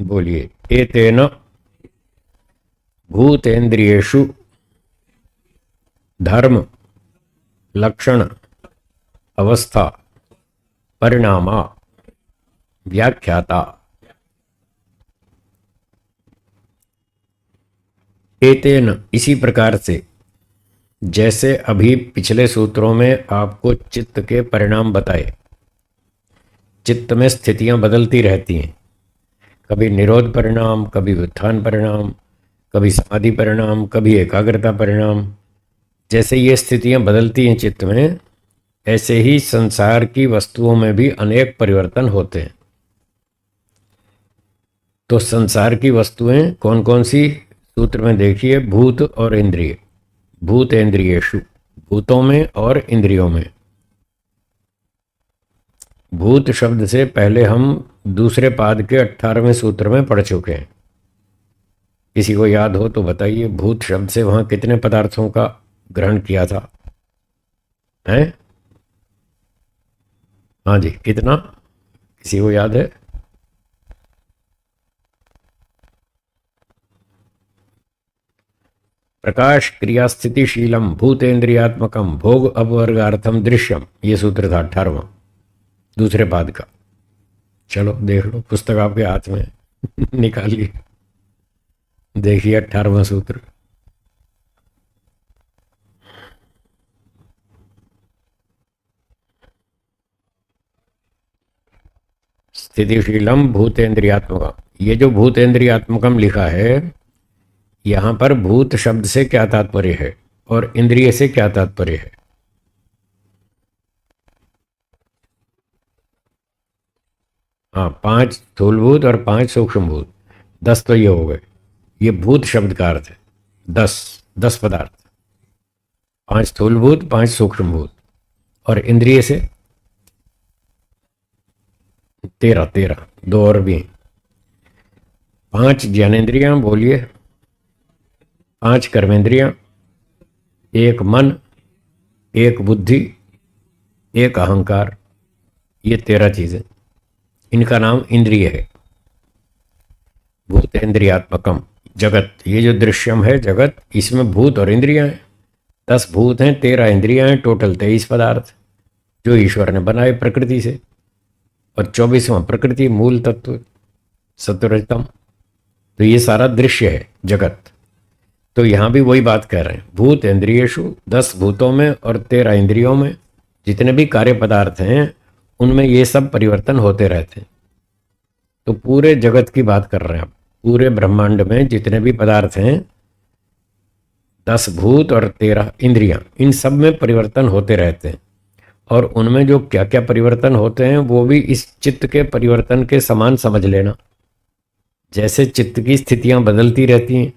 बोलिए। एतेन भूतेन्द्रियेषु धर्म लक्षण अवस्था परिणामा व्याख्याता। एतेन इसी प्रकार से, जैसे अभी पिछले सूत्रों में आपको चित्त के परिणाम बताए। चित्त में स्थितियां बदलती रहती हैं, कभी निरोध परिणाम, कभी उत्थान परिणाम, कभी समाधि परिणाम, कभी एकाग्रता परिणाम। जैसे ये स्थितियां बदलती हैं चित्त में, ऐसे ही संसार की वस्तुओं में भी अनेक परिवर्तन होते हैं। तो संसार की वस्तुएं कौन कौन सी, सूत्र में देखिए, भूत और इंद्रिय। भूतेन्द्रियेषु, भूतों में और इंद्रियों में। भूत शब्द से पहले हम दूसरे पाद के 18वें सूत्र में पढ़ चुके हैं। किसी को याद हो तो बताइए, भूत शब्द से वहां कितने पदार्थों का ग्रहण किया था? हैं? हाँ जी, कितना? किसी को याद है? प्रकाश क्रिया स्थितिशीलम भूतेन्द्रियात्मकम भोग अपवर्गार्थम दृश्यम, ये सूत्र था 18वां दूसरे पाद का। चलो देख लो, पुस्तक आपके हाथ में निकालिए, देखिए 18वां सूत्र। स्थितिशीलम भूतेन्द्रियात्मकम, ये जो भूतेन्द्रियात्मकम लिखा है, यहां पर भूत शब्द से क्या तात्पर्य है और इंद्रिय से क्या तात्पर्य है? हाँ, 5 स्थूलभूत और 5 सूक्ष्मभूत, 10 तो ये हो गए। ये भूत शब्द का अर्थ है 10, 10 पदार्थ। 5 स्थूलभूत, 5 सूक्ष्मभूत, और इंद्रिय से 13, 13, 2 और भी। 5 ज्ञानेन्द्रियां, बोलिए। 5 कर्मेंद्रियां, 1 मन, 1 बुद्धि, 1 अहंकार, ये 13 चीजें, इनका नाम इंद्रिय है। भूतेन्द्रियात्मकम जगत, ये जो दृश्यम है जगत, इसमें भूत और इंद्रियां हैं। 10 भूत हैं, 13 इंद्रियां हैं, टोटल 23 पदार्थ जो ईश्वर ने बनाए प्रकृति से। और 24वां प्रकृति मूल तत्व सत्वरजतम। तो ये सारा दृश्य है जगत। तो यहां भी वही बात कह रहे हैं, भूत इंद्रियेषु, 10 भूतों में और 13 इंद्रियों में जितने भी कार्य पदार्थ हैं, उनमें ये सब परिवर्तन होते रहते हैं। तो पूरे जगत की बात कर रहे हैं आप, पूरे ब्रह्मांड में जितने भी पदार्थ हैं, 10 भूत और 13 इंद्रियां, इन सब में परिवर्तन होते रहते हैं। और उनमें जो क्या क्या परिवर्तन होते हैं वो भी इस चित्त के परिवर्तन के समान समझ लेना। जैसे चित्त की स्थितियां बदलती रहती हैं,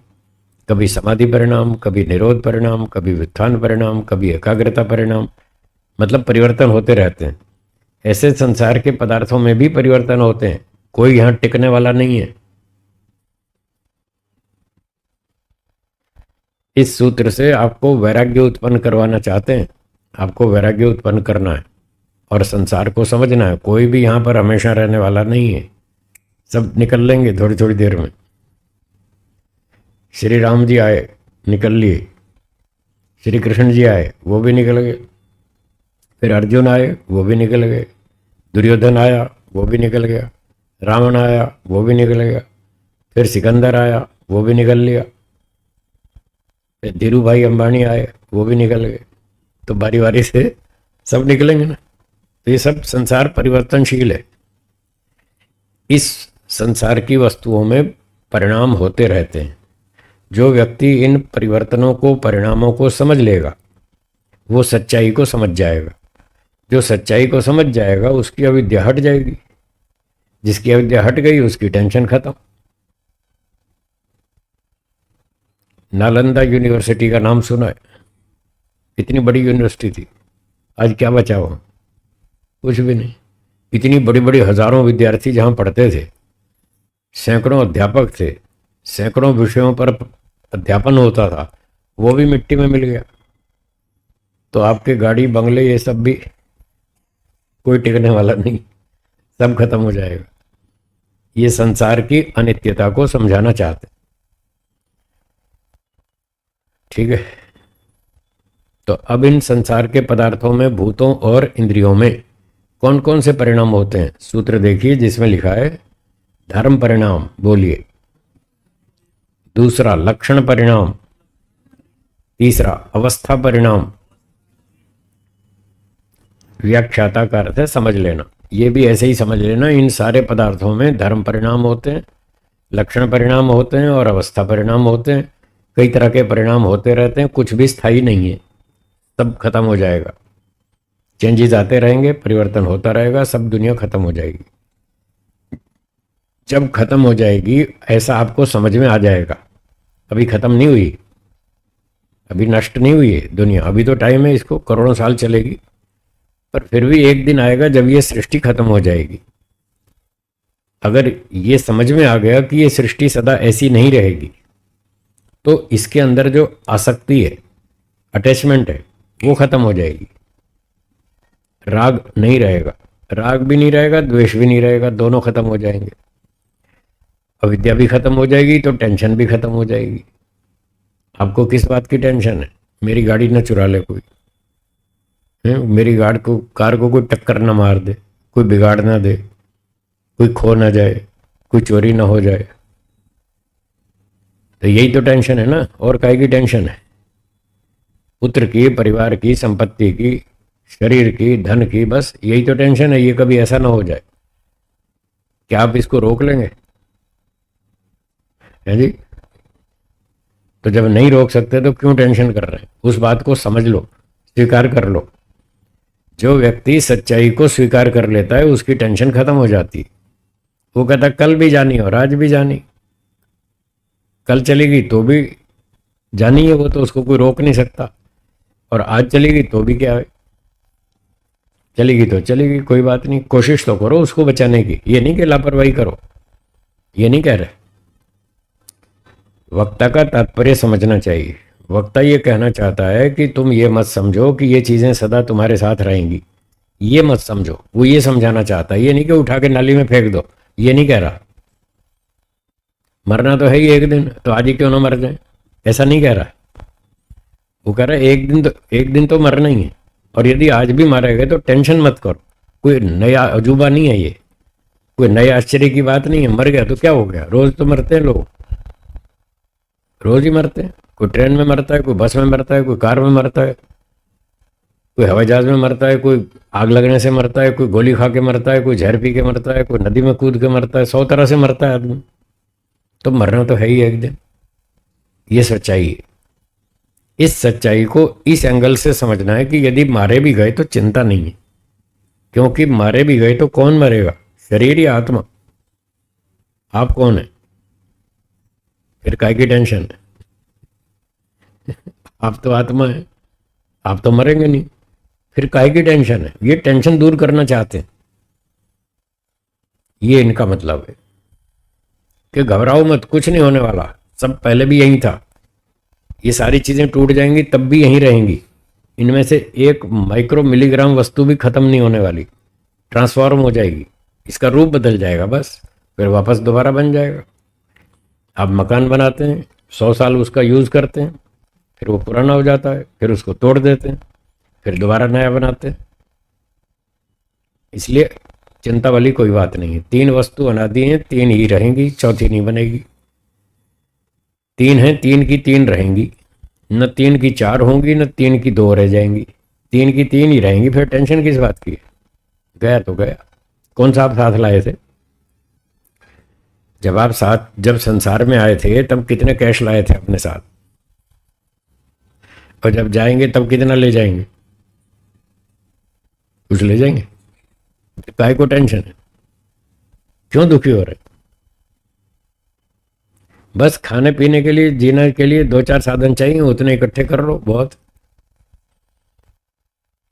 कभी समाधि परिणाम, कभी निरोध परिणाम, कभी व्युत्थान परिणाम, कभी एकाग्रता परिणाम, मतलब परिवर्तन होते रहते हैं। ऐसे संसार के पदार्थों में भी परिवर्तन होते हैं, कोई यहां टिकने वाला नहीं है। इस सूत्र से आपको वैराग्य उत्पन्न करवाना चाहते हैं, आपको वैराग्य उत्पन्न करना है और संसार को समझना है। कोई भी यहां पर हमेशा रहने वाला नहीं है, सब निकल लेंगे थोड़ी थोड़ी देर में। श्री राम जी आए, निकल लिए। श्री कृष्ण जी आए, वो भी निकल गए। फिर अर्जुन आए, वो भी निकल गए। दुर्योधन आया, वो भी निकल गया। रावण आया, वो भी निकल गया। फिर सिकंदर आया, वो भी निकल लिया। फिर धीरू भाई अंबानी आए, वो भी निकल गए। तो बारी बारी से सब निकलेंगे ना। तो ये सब संसार परिवर्तनशील है। इस संसार की वस्तुओं में परिणाम होते रहते हैं। जो व्यक्ति इन परिवर्तनों को, परिणामों को समझ लेगा, वो सच्चाई को समझ जाएगा। जो सच्चाई को समझ जाएगा, उसकी अविद्या हट जाएगी। जिसकी अविद्या हट गई, उसकी टेंशन खत्म। नालंदा यूनिवर्सिटी का नाम सुना है? इतनी बड़ी यूनिवर्सिटी थी, आज क्या बचा हो? कुछ भी नहीं। इतनी बड़ी बड़ी हजारों विद्यार्थी जहां पढ़ते थे, सैकड़ों अध्यापक थे, सैकड़ों विषयों पर अध्यापन होता था, वो भी मिट्टी में मिल गया। तो आपके गाड़ी बंगले ये सब भी कोई टिकने वाला नहीं, सब खत्म हो जाएगा। ये संसार की अनित्यता को समझाना चाहते हैं। ठीक है, तो अब इन संसार के पदार्थों में, भूतों और इंद्रियों में कौन कौन से परिणाम होते हैं? सूत्र देखिए जिसमें लिखा है धर्म परिणाम, बोलिए। दूसरा लक्षण परिणाम, तीसरा अवस्था परिणाम। व्याख्याता का अर्थ है समझ लेना, ये भी ऐसे ही समझ लेना। इन सारे पदार्थों में धर्म परिणाम होते हैं, लक्षण परिणाम होते हैं और अवस्था परिणाम होते हैं। कई तरह के परिणाम होते रहते हैं, कुछ भी स्थायी नहीं है, सब खत्म हो जाएगा। चेंजेस आते रहेंगे, परिवर्तन होता रहेगा, सब दुनिया खत्म हो जाएगी। जब खत्म हो जाएगी ऐसा आपको समझ में आ जाएगा। अभी खत्म नहीं हुई, अभी नष्ट नहीं हुई है दुनिया, अभी तो टाइम है, इसको करोड़ों साल चलेगी। पर फिर भी एक दिन आएगा जब ये सृष्टि खत्म हो जाएगी। अगर ये समझ में आ गया कि ये सृष्टि सदा ऐसी नहीं रहेगी, तो इसके अंदर जो आसक्ति है, अटैचमेंट है, वो खत्म हो जाएगी। राग नहीं रहेगा, राग भी नहीं रहेगा, द्वेष भी नहीं रहेगा, दोनों खत्म हो जाएंगे। अविद्या भी खत्म हो जाएगी तो टेंशन भी खत्म हो जाएगी। आपको किस बात की टेंशन है? मेरी गाड़ी न चुरा ले कोई, मेरी कार को कोई टक्कर न मार दे, कोई बिगाड़ ना दे, कोई खो ना जाए, कोई चोरी ना हो जाए। तो यही तो टेंशन है ना, और काहे की टेंशन है? पुत्र की, परिवार की, संपत्ति की, शरीर की, धन की, बस यही तो टेंशन है। ये कभी ऐसा ना हो जाए। क्या आप इसको रोक लेंगे? है जी? तो जब नहीं रोक सकते तो क्यों टेंशन कर रहे हैं? उस बात को समझ लो, स्वीकार कर लो। जो व्यक्ति सच्चाई को स्वीकार कर लेता है उसकी टेंशन खत्म हो जाती है। वो कहता कल भी जानी और आज भी जानी, कल चलेगी तो भी जानी है वो, तो उसको कोई रोक नहीं सकता। और आज चलेगी तो भी क्या है, चलेगी तो चलेगी, कोई बात नहीं, कोशिश तो करो उसको बचाने की। ये नहीं कि लापरवाही करो, ये नहीं कह रहे। वक्ता का तात्पर्य समझना चाहिए। वक्ता ये कहना चाहता है कि तुम ये मत समझो कि ये चीज़ें सदा तुम्हारे साथ रहेंगी, ये मत समझो। वो ये समझाना चाहता है, ये नहीं कि उठा के नाली में फेंक दो, ये नहीं कह रहा। मरना तो है ही एक दिन, तो आज ही क्यों ना मर जाए, ऐसा नहीं कह रहा। वो कह रहा है एक दिन तो मरना ही है, और यदि आज भी मारे गए तो टेंशन मत करो। कोई नया अजूबा नहीं है ये, कोई नया आश्चर्य की बात नहीं है। मर गया तो क्या हो गया, रोज तो मरते हैं लोग, रोज ही मरते हैं। कोई ट्रेन में मरता है, कोई बस में मरता है, कोई कार में मरता है, कोई हवाई जहाज में मरता है, कोई आग लगने से मरता है, कोई गोली खा के मरता है, कोई जहर पी के मरता है, कोई नदी में कूद के मरता है, 100 तरह से मरता है आदमी। तो मरना तो है ही एक दिन, ये सच्चाई है। इस सच्चाई को इस एंगल से समझना है कि यदि मारे भी गए तो चिंता नहीं है, क्योंकि मारे भी गए तो कौन मरेगा, शरीर या आत्मा? आप कौन है? फिर काय की टेंशन है? आप तो आत्मा है, आप तो मरेंगे नहीं, फिर काय की टेंशन है? ये टेंशन दूर करना चाहते हैं, ये इनका मतलब है कि घबराओ मत, कुछ नहीं होने वाला, सब पहले भी यही था। ये सारी चीजें टूट जाएंगी तब भी यहीं रहेंगी। इनमें से एक माइक्रो मिलीग्राम वस्तु भी खत्म नहीं होने वाली, ट्रांसफॉर्म हो जाएगी, इसका रूप बदल जाएगा, बस फिर वापस दोबारा बन जाएगा। आप मकान बनाते हैं, 100 साल उसका यूज करते हैं, फिर वो पुराना हो जाता है, फिर उसको तोड़ देते हैं, फिर दोबारा नया बनाते हैं। इसलिए चिंता वाली कोई बात नहीं है। 3 वस्तु अनादि हैं, 3 ही रहेंगी, चौथी नहीं बनेगी। 3 है, 3 की 3 रहेंगी, न 3 की 4 होंगी, न 3 की 2 रह जाएंगी, 3 की 3 ही रहेंगी। फिर टेंशन किस बात की है? गया तो गया। कौन सा आप साथ लाए थे? जब संसार में आए थे तब कितने कैश लाए थे अपने साथ, और जब जाएंगे तब कितना ले जाएंगे? कुछ ले जाएंगे। तो काय को टेंशन है, क्यों दुखी हो रहे? बस खाने पीने के लिए, जीने के लिए 2-4 साधन चाहिए, उतने इकट्ठे कर लो, बहुत।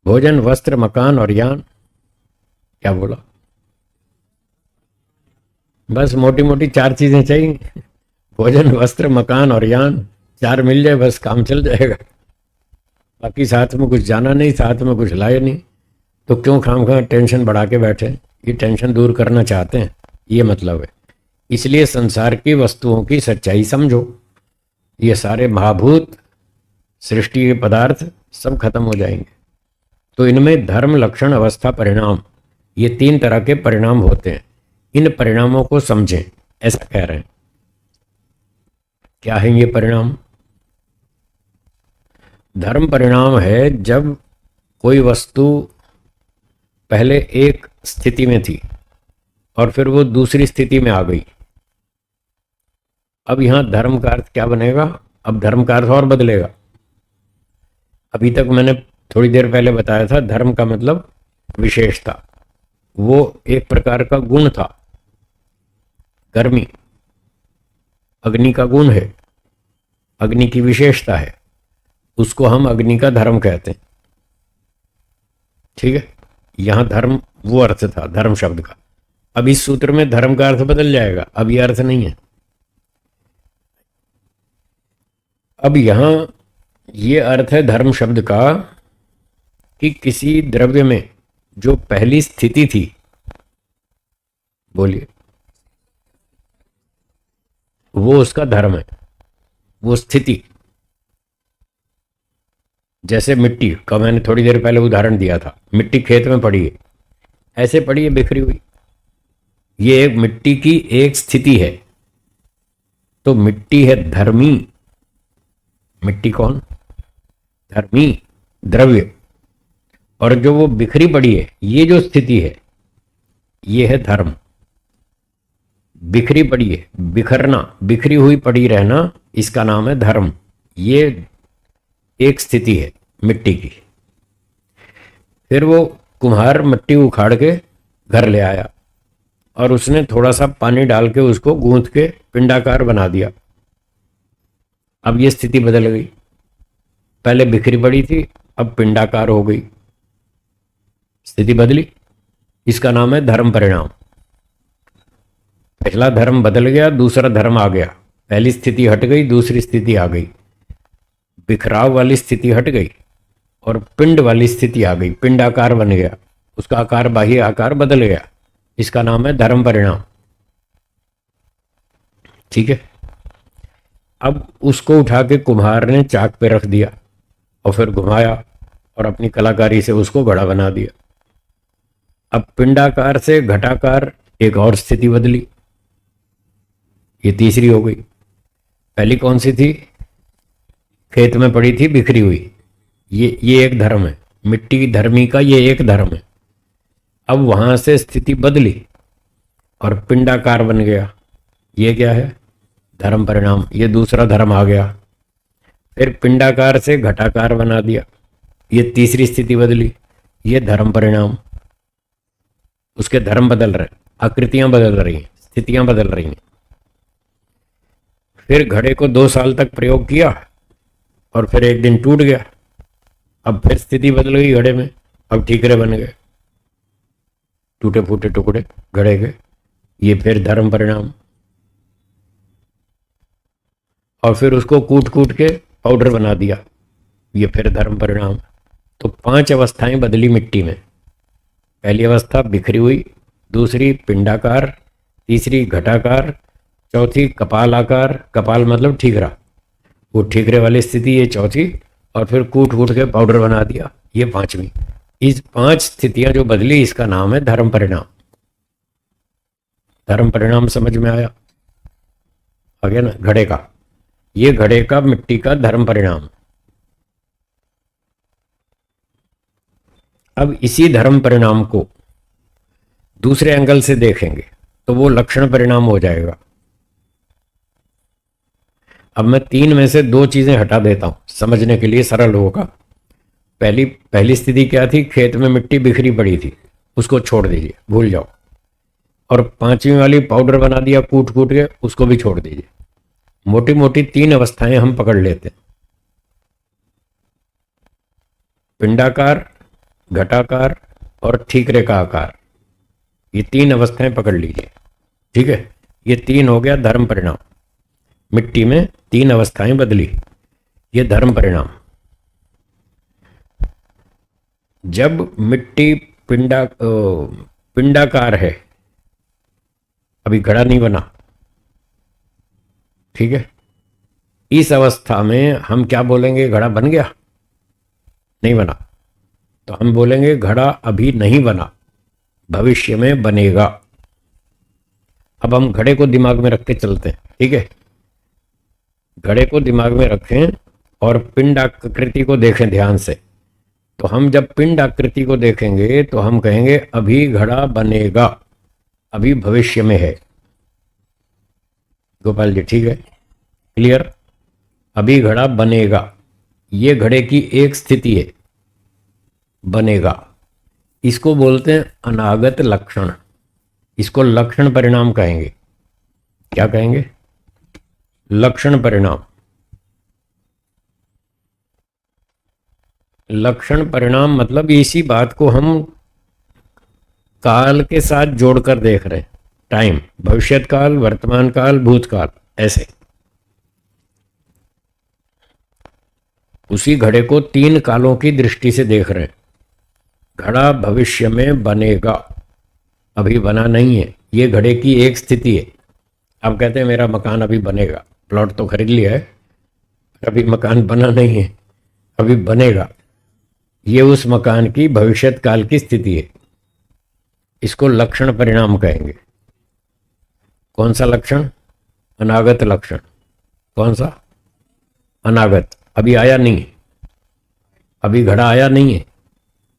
भोजन, वस्त्र, मकान और यान। क्या बोला? बस मोटी मोटी 4 चीजें चाहिए, भोजन, वस्त्र, मकान और यान। 4 मिल जाए बस काम चल जाएगा। बाकी साथ में कुछ जाना नहीं, साथ में कुछ लाए नहीं, तो क्यों खामखा टेंशन बढ़ा के बैठे? ये टेंशन दूर करना चाहते हैं, ये मतलब है। इसलिए संसार की वस्तुओं की सच्चाई समझो। ये सारे महाभूत सृष्टि के पदार्थ सब खत्म हो जाएंगे। तो इनमें धर्म, लक्षण, अवस्था, परिणाम, ये तीन तरह के परिणाम होते हैं। इन परिणामों को समझें, ऐसा कह रहे हैं। क्या है ये परिणाम? धर्म परिणाम है जब कोई वस्तु पहले एक स्थिति में थी और फिर वो दूसरी स्थिति में आ गई। अब यहां धर्म का अर्थ क्या बनेगा? अब धर्म का अर्थ और बदलेगा। अभी तक मैंने थोड़ी देर पहले बताया था, धर्म का मतलब विशेषता। वो एक प्रकार का गुण था। गर्मी अग्नि का गुण है, अग्नि की विशेषता है, उसको हम अग्नि का धर्म कहते हैं। ठीक है, यहां धर्म वो अर्थ था धर्म शब्द का। अब इस सूत्र में धर्म का अर्थ बदल जाएगा, अब यह अर्थ नहीं है। अब यहां ये अर्थ है धर्म शब्द का कि किसी द्रव्य में जो पहली स्थिति थी, बोलिए, वो उसका धर्म है, वो स्थिति। जैसे मिट्टी का मैंने थोड़ी देर पहले उदाहरण दिया था, मिट्टी खेत में पड़ी है, ऐसे पड़ी है बिखरी हुई, ये एक मिट्टी की एक स्थिति है। तो मिट्टी है धर्मी। मिट्टी कौन? धर्मी द्रव्य। और जो वो बिखरी पड़ी है, ये जो स्थिति है, ये है धर्म। बिखरी पड़ी है, बिखरना, बिखरी हुई पड़ी रहना, इसका नाम है धर्म। ये एक स्थिति है मिट्टी की। फिर वो कुम्हार मिट्टी उखाड़ के घर ले आया और उसने थोड़ा सा पानी डाल के उसको गूंथ के पिंडाकार बना दिया। अब ये स्थिति बदल गई, पहले बिखरी पड़ी थी, अब पिंडाकार हो गई, स्थिति बदली। इसका नाम है धर्म परिणाम। पहला धर्म बदल गया, दूसरा धर्म आ गया। पहली स्थिति हट गई, दूसरी स्थिति आ गई। बिखराव वाली स्थिति हट गई और पिंड वाली स्थिति आ गई, पिंडाकार बन गया, उसका आकार, बाह्य आकार बदल गया। इसका नाम है धर्म परिणाम। ठीक है, अब उसको उठा के कुम्हार ने चाक पे रख दिया और फिर घुमाया और अपनी कलाकारी से उसको घड़ा बना दिया। अब पिंडाकार से घटाकार, एक और स्थिति बदली, ये तीसरी हो गई। पहली कौन सी थी? खेत में पड़ी थी बिखरी हुई, ये एक धर्म है, मिट्टी धर्मी का ये एक धर्म है। अब वहां से स्थिति बदली और पिंडाकार बन गया, ये क्या है? धर्म परिणाम। ये दूसरा धर्म आ गया। फिर पिंडाकार से घटाकार बना दिया, ये तीसरी स्थिति बदली, ये धर्म परिणाम। उसके धर्म बदल रहे, आकृतियां बदल रही हैं, स्थितियां बदल रही हैं। फिर घड़े को 2 साल तक प्रयोग किया और फिर एक दिन टूट गया, अब फिर स्थिति बदल गई घड़े में, अब ठीकरे बन गए, टूटे फूटे टुकड़े घड़े के, ये फिर धर्म परिणाम। और फिर उसको कूट कूट के पाउडर बना दिया, ये फिर धर्म परिणाम। तो 5 अवस्थाएं बदली मिट्टी में। पहली अवस्था बिखरी हुई, दूसरी पिंडाकार, तीसरी घटाकार, चौथी कपाल आकार, कपाल मतलब ठीकरा, वो ठीकरे वाली स्थिति, ये चौथी, और फिर कूट कूट के पाउडर बना दिया, ये 5वीं। इस 5 स्थितियां जो बदली, इसका नाम है धर्म परिणाम। धर्म परिणाम समझ में आया? आ गया ना? घड़े का, ये घड़े का, मिट्टी का धर्म परिणाम। अब इसी धर्म परिणाम को दूसरे एंगल से देखेंगे तो वो लक्षण परिणाम हो जाएगा। अब मैं 3 में से 2 चीजें हटा देता हूं, समझने के लिए सरल होगा। पहली स्थिति क्या थी? खेत में मिट्टी बिखरी पड़ी थी, उसको छोड़ दीजिए, भूल जाओ। और 5वीं वाली पाउडर बना दिया कूट कूट के, उसको भी छोड़ दीजिए। मोटी मोटी 3 अवस्थाएं हम पकड़ लेते हैं, पिंडाकार, घटाकार और ठीकरे का आकार। ये 3 अवस्थाएं पकड़ लीजिए। ठीक है, ये 3 हो गया धर्म परिणाम। मिट्टी में 3 अवस्थाएं बदली, ये धर्म परिणाम। जब मिट्टी पिंडाकार है, अभी घड़ा नहीं बना, ठीक है। इस अवस्था में हम क्या बोलेंगे? घड़ा बन गया? नहीं बना। तो हम बोलेंगे घड़ा अभी नहीं बना, भविष्य में बनेगा। अब हम घड़े को दिमाग में रख के चलते हैं, ठीक है। घड़े को दिमाग में रखें और पिंड आकृति को देखें ध्यान से। तो हम जब पिंड आकृति को देखेंगे तो हम कहेंगे अभी घड़ा बनेगा, अभी भविष्य में है। गोपाल जी ठीक है, क्लियर? अभी घड़ा बनेगा, ये घड़े की एक स्थिति है, बनेगा। इसको बोलते हैं अनागत लक्षण। इसको लक्षण परिणाम कहेंगे। क्या कहेंगे? लक्षण परिणाम। लक्षण परिणाम मतलब इसी बात को हम काल के साथ जोड़कर देख रहे हैं। टाइम, भविष्यत काल, वर्तमान काल, भूतकाल, ऐसे। उसी घड़े को तीन कालों की दृष्टि से देख रहे हैं। घड़ा भविष्य में बनेगा, अभी बना नहीं है, ये घड़े की एक स्थिति है। आप कहते हैं मेरा मकान अभी बनेगा, प्लॉट तो खरीद लिया है, अभी मकान बना नहीं है, अभी बनेगा। ये उस मकान की भविष्यत काल की स्थिति है। इसको लक्षण परिणाम कहेंगे। कौन सा लक्षण? अनागत लक्षण। कौन सा? अनागत। अभी आया नहीं है, अभी घड़ा आया नहीं है,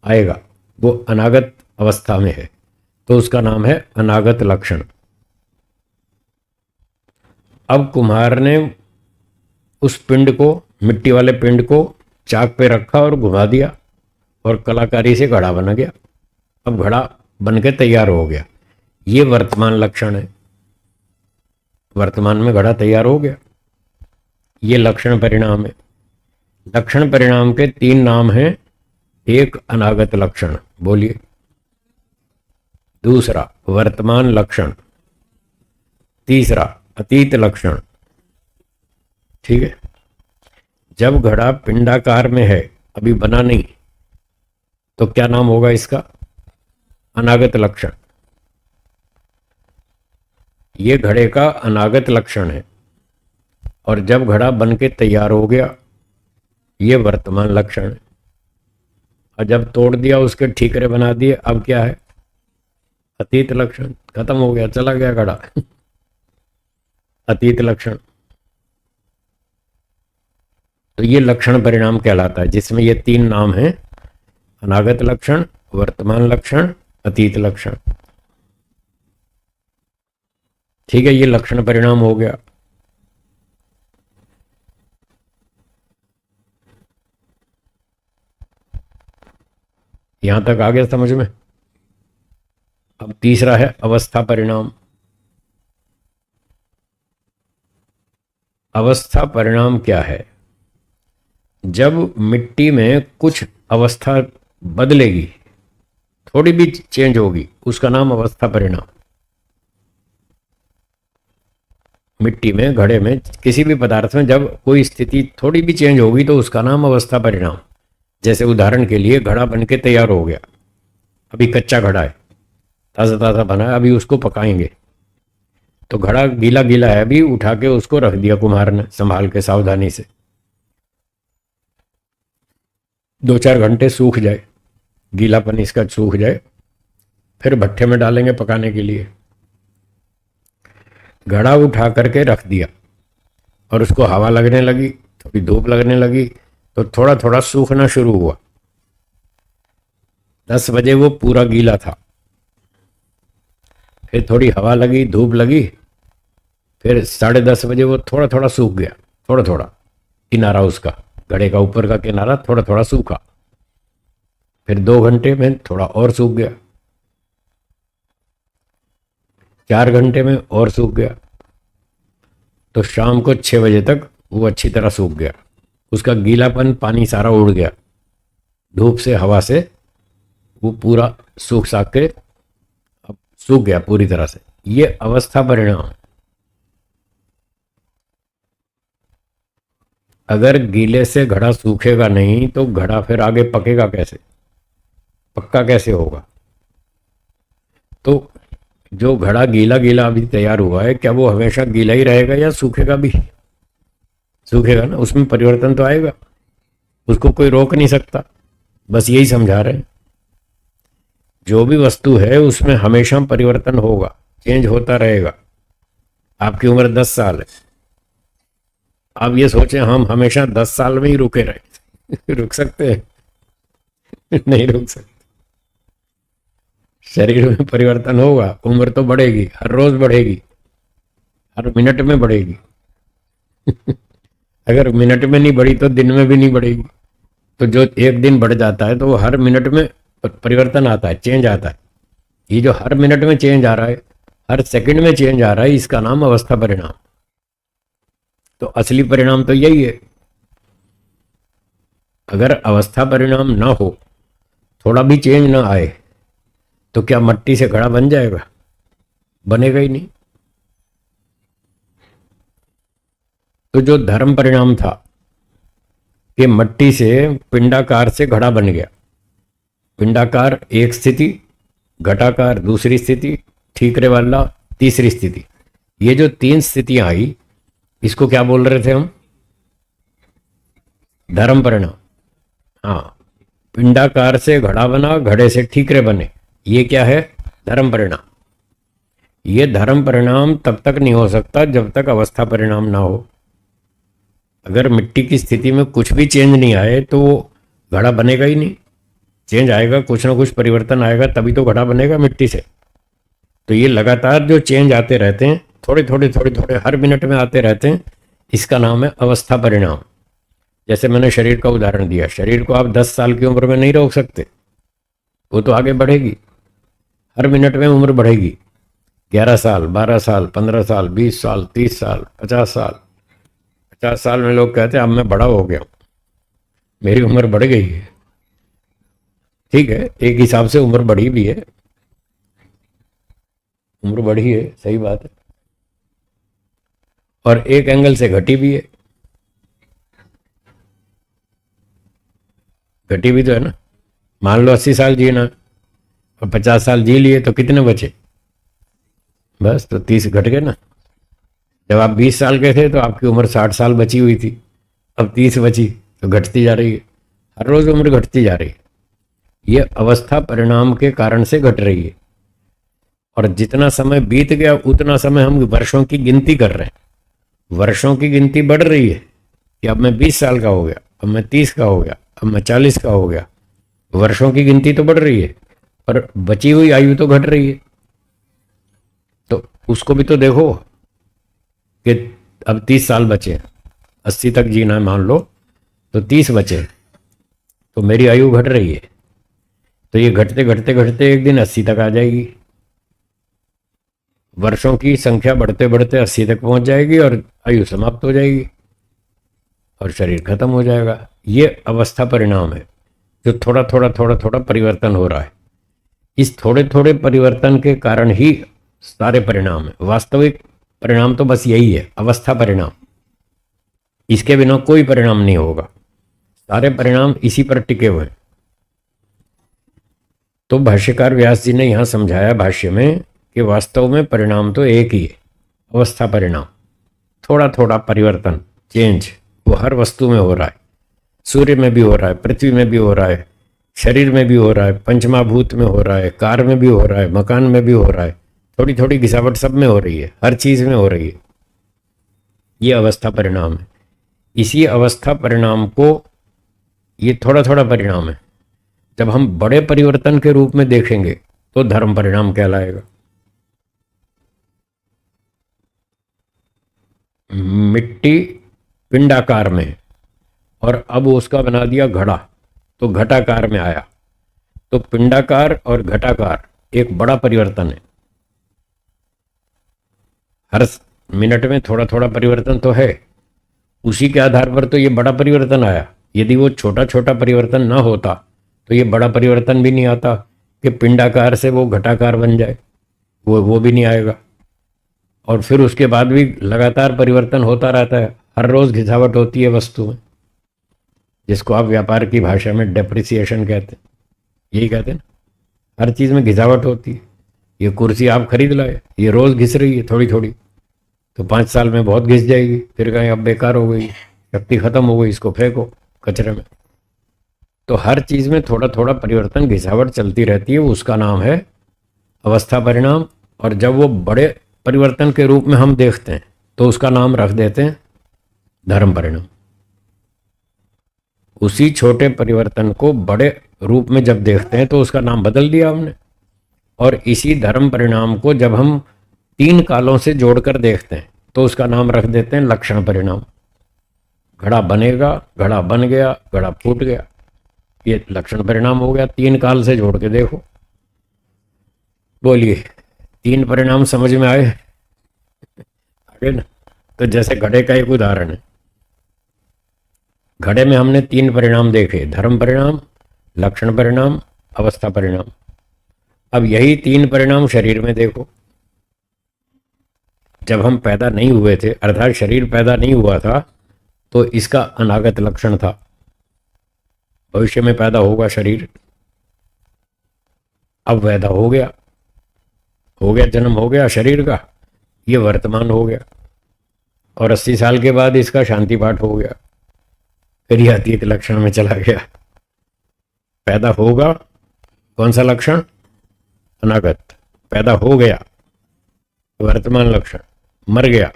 आएगा, वो अनागत अवस्था में है, तो उसका नाम है अनागत लक्षण। अब कुम्हार ने उस पिंड को, मिट्टी वाले पिंड को चाक पे रखा और घुमा दिया और कलाकारी से घड़ा बन गया। अब घड़ा बन के तैयार हो गया। ये वर्तमान लक्षण है। वर्तमान में घड़ा तैयार हो गया, ये लक्षण परिणाम है। लक्षण परिणाम के तीन नाम हैं। एक अनागत लक्षण, बोलिए। दूसरा वर्तमान लक्षण। तीसरा अतीत लक्षण। ठीक है। जब घड़ा पिंडाकार में है, अभी बना नहीं, तो क्या नाम होगा इसका? अनागत लक्षण। ये घड़े का अनागत लक्षण है। और जब घड़ा बन के तैयार हो गया, ये वर्तमान लक्षण है। और जब तोड़ दिया, उसके ठीकरे बना दिए, अब क्या है? अतीत लक्षण। खत्म हो गया, चला गया घड़ा। अतीत लक्षण। तो ये लक्षण परिणाम कहलाता है, जिसमें ये तीन नाम हैं: अनागत लक्षण, वर्तमान लक्षण, अतीत लक्षण। ठीक है, ये लक्षण परिणाम हो गया। यहां तक आ गया समझ में? अब तीसरा है अवस्था परिणाम। अवस्था परिणाम क्या है? जब मिट्टी में कुछ अवस्था बदलेगी, थोड़ी भी चेंज होगी, उसका नाम अवस्था परिणाम। मिट्टी में, घड़े में, किसी भी पदार्थ में जब कोई स्थिति थोड़ी भी चेंज होगी तो उसका नाम अवस्था परिणाम। जैसे उदाहरण के लिए घड़ा बन के तैयार हो गया, अभी कच्चा घड़ा है, ताज़ा ताज़ा बना है, अभी उसको पकाएंगे। तो घड़ा गीला गीला है, अभी उठा के उसको रख दिया कुम्हार ने संभाल के सावधानी से। 2-4 घंटे सूख जाए, गीलापन इसका सूख जाए, फिर भट्ठे में डालेंगे पकाने के लिए। घड़ा उठा करके रख दिया और उसको हवा लगने लगी, थोड़ी धूप लगने लगी, तो थोड़ा थोड़ा सूखना शुरू हुआ। 10 बजे वो पूरा गीला था, फिर थोड़ी हवा लगी, धूप लगी, फिर 10:30 बजे वो थोड़ा थोड़ा सूख गया, थोड़ा थोड़ा किनारा उसका, घड़े का ऊपर का किनारा थोड़ा थोड़ा सूखा। फिर 2 घंटे में थोड़ा और सूख गया, 4 घंटे में और सूख गया, तो शाम को 6 बजे तक वो अच्छी तरह सूख गया। उसका गीलापन, पानी सारा उड़ गया, धूप से, हवा से वो पूरा सूख साख के अब सूख गया पूरी तरह से। ये अवस्था परिणाम। अगर गीले से घड़ा सूखेगा नहीं तो घड़ा फिर आगे पकेगा कैसे, पक्का कैसे होगा? तो जो घड़ा गीला गीला अभी तैयार हुआ है, क्या वो हमेशा गीला ही रहेगा या सूखेगा भी? सूखेगा ना, उसमें परिवर्तन तो आएगा, उसको कोई रोक नहीं सकता। बस यही समझा रहे हैं, जो भी वस्तु है उसमें हमेशा परिवर्तन होगा, चेंज होता रहेगा। आपकी उम्र 10 साल है, आप ये सोचें हम हमेशा 10 साल में ही रुके रहे रुक सकते हैं नहीं रुक सकते। शरीर में परिवर्तन होगा, उम्र तो बढ़ेगी, हर रोज बढ़ेगी, हर मिनट में बढ़ेगी अगर मिनट में नहीं बढ़ी तो दिन में भी नहीं बढ़ेगी। तो जो एक दिन बढ़ जाता है तो वो हर मिनट में परिवर्तन आता है, चेंज आता है। ये जो हर मिनट में चेंज आ रहा है, हर सेकंड में चेंज आ रहा है, इसका नाम अवस्था परिणाम। तो असली परिणाम तो यही है। अगर अवस्था परिणाम ना हो, थोड़ा भी चेंज ना आए, तो क्या मट्टी से घड़ा बन जाएगा? बनेगा ही नहीं। तो जो धर्म परिणाम था कि मट्टी से पिंडाकार से घड़ा बन गया, पिंडाकार एक स्थिति, घटाकार दूसरी स्थिति, ठीकरे वाला तीसरी स्थिति, ये जो 3 स्थितियां आई, इसको क्या बोल रहे थे हम? धर्म परिणाम। हाँ, पिंडाकार से घड़ा बना, घड़े से ठीकरे बने, ये क्या है? धर्म परिणाम। ये धर्म परिणाम तब तक नहीं हो सकता जब तक अवस्था परिणाम ना हो। अगर मिट्टी की स्थिति में कुछ भी चेंज नहीं आए तो वो घड़ा बनेगा ही नहीं। चेंज आएगा, कुछ ना कुछ परिवर्तन आएगा, तभी तो घड़ा बनेगा मिट्टी से। तो ये लगातार जो चेंज आते रहते हैं, थोड़े थोड़े थोड़े थोड़े हर मिनट में आते रहते हैं, इसका नाम है अवस्था परिणाम। जैसे मैंने शरीर का उदाहरण दिया, शरीर को आप 10 साल की उम्र में नहीं रोक सकते, वो तो आगे बढ़ेगी, हर मिनट में उम्र बढ़ेगी। 11 साल, 12 साल, 15 साल, 20 साल, 30 साल, 50 साल। 50 साल में लोग कहते हैं अब मैं बड़ा हो गया हूं, मेरी उम्र बढ़ गई है। ठीक है, एक हिसाब से उम्र बढ़ी भी है, उम्र बढ़ी है, सही बात है, और एक एंगल से घटी भी है। घटी भी तो है ना। मान लो 80 साल जीना और 50 साल जी लिए तो कितने बचे? बस, तो 30 घट गए ना। जब आप 20 साल के थे तो आपकी उम्र 60 साल बची हुई थी, अब 30 बची, तो घटती जा रही है, हर रोज उम्र घटती जा रही है। ये अवस्था परिणाम के कारण से घट रही है। और जितना समय बीत गया उतना समय हम वर्षों की गिनती कर रहे हैं। वर्षों की गिनती बढ़ रही है कि अब मैं 20 साल का हो गया, अब मैं 30 का हो गया, अब मैं 40 का हो गया। वर्षों की गिनती तो बढ़ रही है, पर बची हुई आयु तो घट रही है। तो उसको भी तो देखो कि अब 30 साल बचे, 80 तक जीना है मान लो, तो 30 बचे, तो मेरी आयु घट रही है। तो ये घटते घटते घटते एक दिन 80 तक आ जाएगी। वर्षों की संख्या बढ़ते बढ़ते 80 तक पहुंच जाएगी और आयु समाप्त हो जाएगी और शरीर खत्म हो जाएगा। ये अवस्था परिणाम है, जो थोड़ा थोड़ा थोड़ा थोड़ा परिवर्तन हो रहा है। इस थोड़े थोड़े परिवर्तन के कारण ही सारे परिणाम है। वास्तविक परिणाम तो बस यही है, अवस्था परिणाम। इसके बिना कोई परिणाम नहीं होगा, सारे परिणाम इसी पर टिके हुए हैं। तो भाष्यकार व्यास जी ने यहां समझाया भाष्य में कि वास्तव में परिणाम तो एक ही है, अवस्था परिणाम। थोड़ा थोड़ा परिवर्तन, चेंज, वो हर वस्तु में हो रहा है। सूर्य में भी हो रहा है, पृथ्वी में भी हो रहा है, शरीर में भी हो रहा है, पंचमाभूत में हो रहा है, कार में भी हो रहा है, मकान में भी हो रहा है। थोड़ी थोड़ी घिसावट सब में हो रही है, हर चीज में हो रही है। ये अवस्था परिणाम है। इसी अवस्था परिणाम को, ये थोड़ा थोड़ा परिणाम है, जब हम बड़े परिवर्तन के रूप में देखेंगे तो धर्म परिणाम कहलाएगा। मिट्टी पिंडाकार में और अब उसका बना दिया घड़ा, तो घटाकार में आया। तो पिंडाकार और घटाकार एक बड़ा परिवर्तन है। हर मिनट में थोड़ा थोड़ा परिवर्तन तो है, उसी के आधार पर तो ये बड़ा परिवर्तन आया। यदि वो छोटा छोटा परिवर्तन ना होता तो ये बड़ा परिवर्तन भी नहीं आता कि पिंडाकार से वो घटाकार बन जाए, वो भी नहीं आएगा। और फिर उसके बाद भी लगातार परिवर्तन होता रहता है, हर रोज घिसावट होती है वस्तु में, जिसको आप व्यापार की भाषा में डेप्रिसिएशन कहते हैं। यही कहते हैं ना, हर चीज में घिसावट होती है। ये कुर्सी आप खरीद लाए, ये रोज घिस रही है थोड़ी थोड़ी, तो 5 साल में बहुत घिस जाएगी, फिर कहीं अब बेकार हो गई, शक्ति खत्म हो गई, इसको फेंको कचरे में। तो हर चीज में थोड़ा थोड़ा परिवर्तन, घिसावट चलती रहती है, उसका नाम है अवस्था परिणाम। और जब वो बड़े परिवर्तन के रूप में हम देखते हैं तो उसका नाम रख देते हैं धर्म परिणाम। उसी छोटे परिवर्तन को बड़े रूप में जब देखते हैं तो उसका नाम बदल दिया हमने। और इसी धर्म परिणाम को जब हम 3 कालों से जोड़कर देखते हैं तो उसका नाम रख देते हैं लक्षण परिणाम। घड़ा बनेगा, घड़ा बन गया, घड़ा फूट गया, ये लक्षण परिणाम हो गया। 3 काल से जोड़ के देखो। बोलिए 3 परिणाम समझ में आए? आगे ना। तो जैसे घड़े का एक उदाहरण है, घड़े में हमने 3 परिणाम देखे, धर्म परिणाम, लक्षण परिणाम, अवस्था परिणाम। अब यही 3 परिणाम शरीर में देखो। जब हम पैदा नहीं हुए थे, अर्थात शरीर पैदा नहीं हुआ था, तो इसका अनागत लक्षण था, भविष्य में पैदा होगा शरीर। अब पैदा हो गया, जन्म हो गया शरीर का, ये वर्तमान हो गया। और 80 साल के बाद इसका शांति पाठ हो गया, फिर यह अतीत लक्षण में चला गया। पैदा होगा, कौन सा लक्षण? अनागत। पैदा हो गया, वर्तमान लक्षण। मर गया,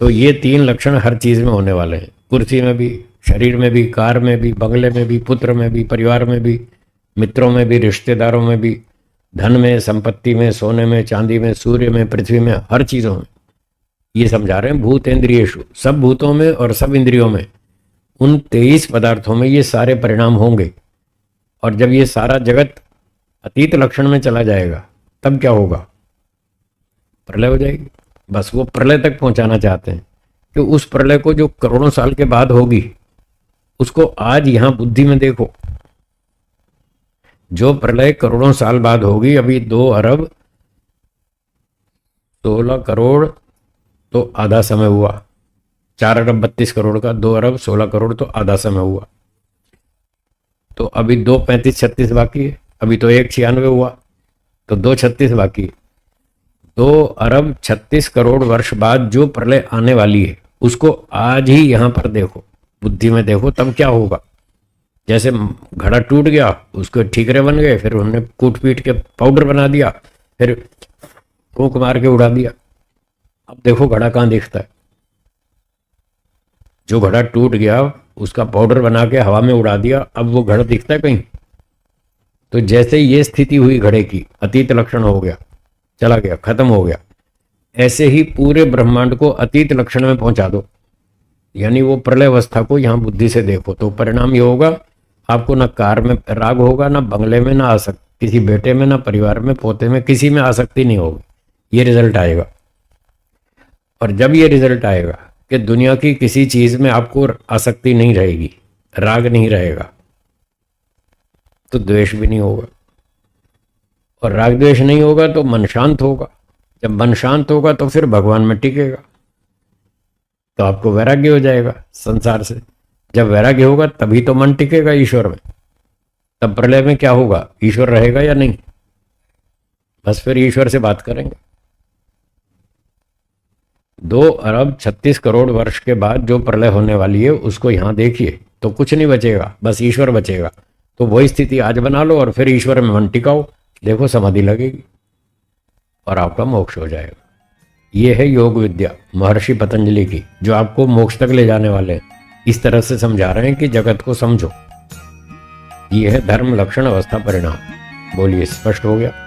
तो ये 3 लक्षण हर चीज में होने वाले हैं। कुर्सी में भी, शरीर में भी, कार में भी, बंगले में भी, पुत्र में भी, परिवार में भी, मित्रों में भी, रिश्तेदारों में भी, धन में, संपत्ति में, सोने में, चांदी में, सूर्य में, पृथ्वी में, हर चीजों में। ये समझा रहे हैं भूतेंद्रियेषु, सब भूतों में और सब इंद्रियों में, उन 23 पदार्थों में ये सारे परिणाम होंगे। और जब ये सारा जगत अतीत लक्षण में चला जाएगा तब क्या होगा? प्रलय हो जाएगी। बस वो प्रलय तक पहुंचाना चाहते हैं कि उस प्रलय को जो करोड़ों साल के बाद होगी, उसको आज यहां बुद्धि में देखो। जो प्रलय करोड़ों साल बाद होगी, अभी 2 अरब 16 करोड़ तो आधा समय हुआ, 4 अरब 32 करोड़ का 2 अरब 16 करोड़ तो आधा समय हुआ। तो अभी 2 35 36 बाकी है। अभी तो 1 96 हुआ, तो 2 36 बाकी है। 2 अरब 36 करोड़ वर्ष बाद जो प्रलय आने वाली है, उसको आज ही यहां पर देखो, बुद्धि में देखो, तब क्या होगा। जैसे घड़ा टूट गया, उसके ठीकरे बन गए, फिर उन्होंने कूट पीट के पाउडर बना दिया, फिर फूंक मार के उड़ा दिया। अब देखो घड़ा कहाँ दिखता है। जो घड़ा टूट गया उसका पाउडर बना के हवा में उड़ा दिया, अब वो घड़ा दिखता है कहीं? तो जैसे ये स्थिति हुई घड़े की, अतीत लक्षण हो गया, चला गया, खत्म हो गया। ऐसे ही पूरे ब्रह्मांड को अतीत लक्षण में पहुंचा दो, यानी वो प्रलय अवस्था को यहां बुद्धि से देखो। तो परिणाम ये होगा, आपको ना कार में राग होगा, ना बंगले में, ना आसक्ति, किसी बेटे में, ना परिवार में, पोते में, किसी में आसक्ति नहीं होगी। ये रिजल्ट आएगा। और जब ये रिजल्ट आएगा कि दुनिया की किसी चीज में आपको आसक्ति नहीं रहेगी, राग नहीं रहेगा, तो द्वेष भी नहीं होगा। और राग द्वेष नहीं होगा तो मन शांत होगा। जब मन शांत होगा तो फिर भगवान में टिकेगा, तो आपको वैराग्य हो जाएगा संसार से। जब वैराग्य होगा तभी तो मन टिकेगा ईश्वर में। तब प्रलय में क्या होगा? ईश्वर रहेगा या नहीं? बस फिर ईश्वर से बात करेंगे। 2 अरब 36 करोड़ वर्ष के बाद जो प्रलय होने वाली है, उसको यहां देखिए तो कुछ नहीं बचेगा, बस ईश्वर बचेगा। तो वही स्थिति आज बना लो और फिर ईश्वर में मन टिकाओ, देखो समाधि लगेगी और आपका मोक्ष हो जाएगा। ये है योग विद्या महर्षि पतंजलि की, जो आपको मोक्ष तक ले जाने वाले हैं। इस तरह से समझा रहे हैं कि जगत को समझो। ये है धर्म, लक्षण, अवस्था, परिणाम। बोलिए, स्पष्ट हो गया?